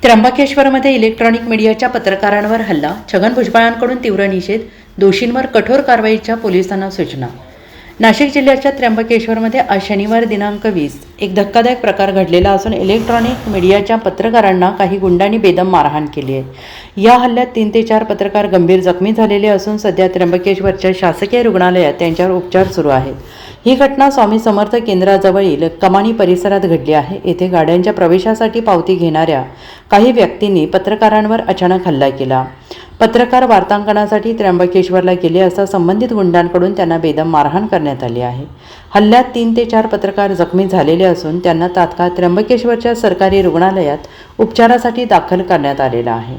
त्र्यंबकेश्वरमध्ये electronic मीडियाच्या पत्रकारांवर हल्ला, छगन भुजबळांकडून तीव्र निषेध, दोषींवर कठोर कारवाईच्या पोलिसांना सूचना. नाशिक जिल्ह्याच्या त्र्यंबकेश्वरमध्ये आज शनिवार दिनांक 20 एक धक्कादायक प्रकार घडलेला असून इलेक्ट्रॉनिक मीडियाच्या पत्रकारांना काही गुंडांनी बेदम मारहाण केली आहे. या हल्ल्यात 3 ते 4 पत्रकार गंभीर जखमी झालेले असून सध्या त्र्यंबकेश्वरच्या शासकीय रुग्णालयात त्यांच्यावर उपचार सुरू आहेत. ही घटना स्वामी समर्थ केंद्राजवळील कमानी परिसरात घडली आहे. येथे गाड्यांच्या प्रवेशासाठी पावती घेणाऱ्या काही व्यक्तींनी पत्रकारांवर अचानक हल्ला केला. पत्रकार वार्तांकनासाठी त्र्यंबकेश्वरला गेले असता संबंधित गुंडांकडून त्यांना बेदम मारहाण करण्यात आली आहे. हल्ल्यात 3 ते 4 पत्रकार जखमी झालेले असून त्यांना तात्काळ त्र्यंबकेश्वरच्या सरकारी रुग्णालयात उपचारासाठी दाखल करण्यात आलेला आहे.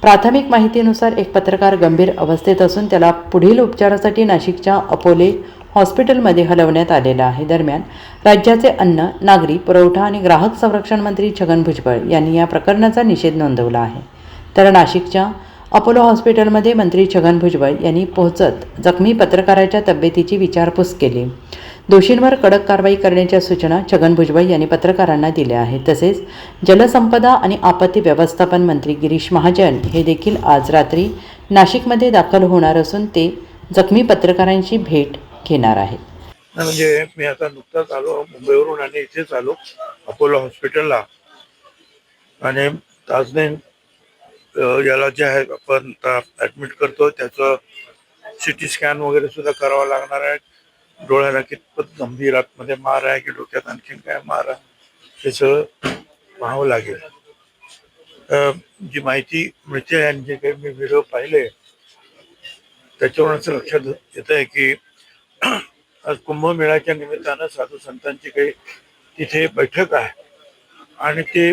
प्राथमिक माहितीनुसार एक पत्रकार गंभीर अवस्थेत असून त्याला पुढील उपचारासाठी नाशिकच्या अपोलो हॉस्पिटलमध्ये हलवण्यात आलेला आहे. दरम्यान राज्याचे अन्न, नागरी पुरवठा आणि ग्राहक संरक्षण मंत्री छगन भुजबळ यांनी या प्रकरणाचा निषेध नोंदवला आहे. तर नाशिकच्या अपोलो हॉस्पिटलमध्ये मंत्री छगन भुजबळ यांनी पोहोचत जखमी पत्रकाराच्या तब्येतीची विचारपूस केली. दोषींवर कडक कारवाई करण्याच्या सूचना छगन भुजबळ यांनी पत्रकारांना दिल्या आहेत. तसेच जलसंपदा आणि आपत्ती व्यवस्थापन मंत्री गिरीश महाजन हे देखील आज रात्री नाशिकमध्ये दाखल होणार असून ते जखमी पत्रकारांची भेट घेणार आहेत. म्हणजे मी आता नुकताच आलो मुंबईवरून आणि इथेच आलो अपोलो हॉस्पिटलला. आणि ताजने याला जे आहे आपण ॲडमिट करतो त्याचं सिटी स्कॅन वगैरे सुद्धा करावं लागणार आहे. डोळ्याला कितपत गंभीर आतमध्ये मार आहे की डोक्यात आणखीन काय मार आहे हे सगळं पाहावं लागेल. जी माहिती मिळते आणि जे काही मी व्हिडिओ पाहिले त्याच्यावरून असं लक्षात येत आहे की आज कुंभमेळ्याच्या निमित्तानं साधू संतांची काही तिथे बैठक आहे आणि ते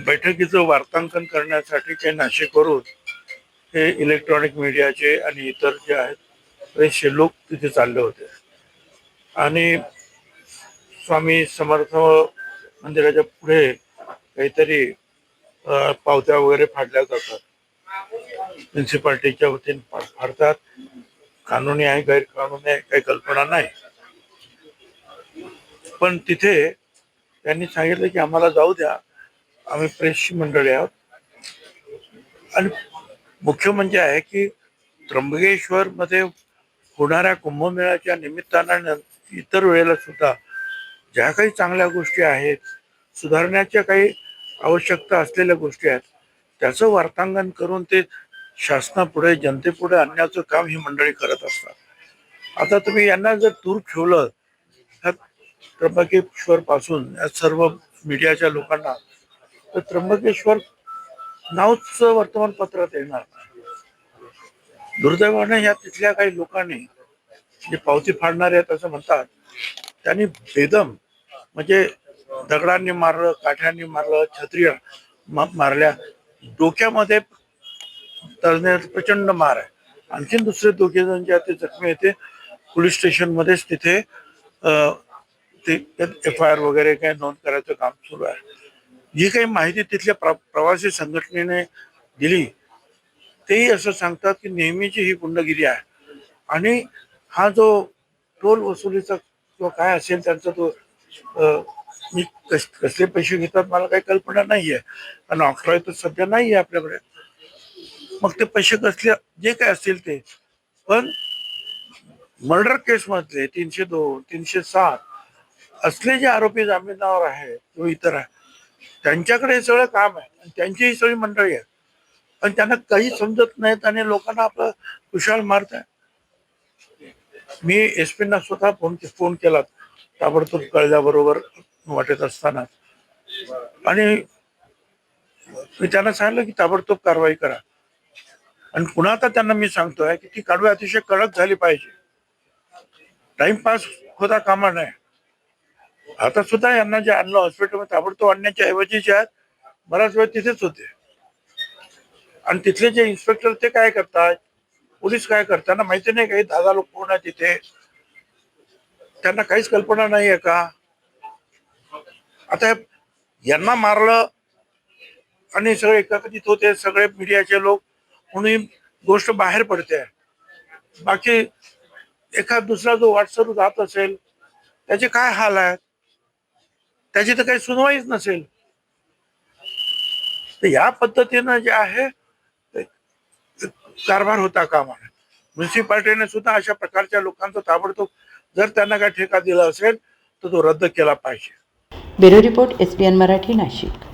बैठकीचं वार्तांकन करण्यासाठी काही नाशिकवरून हे इलेक्ट्रॉनिक मीडियाचे आणि इतर जे आहेत बरेचसे लोक तिथे चालले होते. आणि स्वामी समर्थ मंदिराच्या पुढे काहीतरी पावत्या वगैरे फाडल्या जातात. म्युन्सिपाल्टीच्या वतीने फाडतात. कानूनी आहे गैरकानूनी आहे काही कल्पना नाही. पण तिथे त्यांनी सांगितलं की आम्हाला जाऊ द्या, आम्ही प्रेसची मंडळी आहोत. आणि मुख्य म्हणजे आहे की त्र्यंबकेश्वर मध्ये होणाऱ्या कुंभमेळ्याच्या निमित्तानं इतर वेळेला सुद्धा ज्या काही चांगल्या गोष्टी आहेत, सुधारण्याच्या काही आवश्यकता असलेल्या गोष्टी आहेत, त्याचं वार्तांकन करून ते शासनापुढे जनतेपुढे आणण्याचं काम ही मंडळी करत असतात. आता तुम्ही यांना जर दूर ठेवलं त्र्यंबकेश्वर पासून या सर्व मीडियाच्या लोकांना तर त्र्यंबकेश्वर नावच वर्तमानपत्रात येणार. दुर्दैवाने या तिथल्या काही लोकांनी जे पावती फाडणारे आहेत असं म्हणतात त्यांनी बेदम म्हणजे दगडांनी मारलं, काठ्यांनी मारलं, छत्र्या मारल्या, डोक्यामध्ये प्रचंड मार आहे. आणखीन दुसरे 2 जण जे ते जखमी येते पोलीस स्टेशन मध्येच तिथे FIR वगैरे काही नोंद करायचं काम सुरू आहे. जी काही माहिती तिथल्या प्रवासी संघटनेने दिली तेही असं सांगतात की नेहमीची ही गुंडगिरी आहे आणि हा जो टोल वसुलीचा किंवा काय असेल त्यांचा तो मी कसले पैसे घेतात मला काही कल्पना नाहीये कारण ऑक्ट्रॉय तर सध्या नाही आहे आपल्याकडे. मग ते पैसे कसले जे काय असतील ते. पण मर्डर केस मधले 302, 307 असले जे आरोपी जामिनावर आहे किंवा इतर आहे त्यांच्याकडे हे सगळं काम आहे आणि त्यांची ही सगळी मंडळी आहे. पण त्यांना काही समजत नाहीत आणि लोकांना आपलं कुशाल मारत आहे. मी SP ना स्वतः फोन केला ताबडतोब कळल्याबरोबर वाटत असताना आणि मी त्यांना सांगितलं की ताबडतोब कारवाई करा. आणि पुन्हा आता त्यांना मी सांगतोय की ती कारवाई अतिशय कडक झाली पाहिजे. टाइमपास होता कामा नये. आता सुद्धा यांना जे आणलं हॉस्पिटलमध्ये ताबडतोब आणण्याच्या ऐवजी जे आहेत बराच वेळ तिथेच होते. आणि तिथले जे इन्स्पेक्टर ते काय करतात, पोलीस काय करतात त्यांना माहिती नाही काही 10 लोक कोण आहे तिथे, त्यांना काहीच कल्पना नाहीये का. आता यांना मारलं आणि सगळे एकत्रित होते सगळे मीडियाचे लोक म्हणून ही गोष्ट बाहेर पडते. बाकी एखाद दुसरा जो व्हॉट्सअप जात असेल त्याचे काय हाल आहेत, त्याची तर काही सुनवाईच नसेल. तर या पद्धतीनं जे आहे ते कारभार होता कामा नये. म्युन्सिपाल्टीने सुद्धा अशा प्रकारच्या लोकांचा ताबडतोब जर त्यांना काय ठेका दिला असेल तर तो रद्द केला पाहिजे. Bureau report SBN Marathi, Nashik.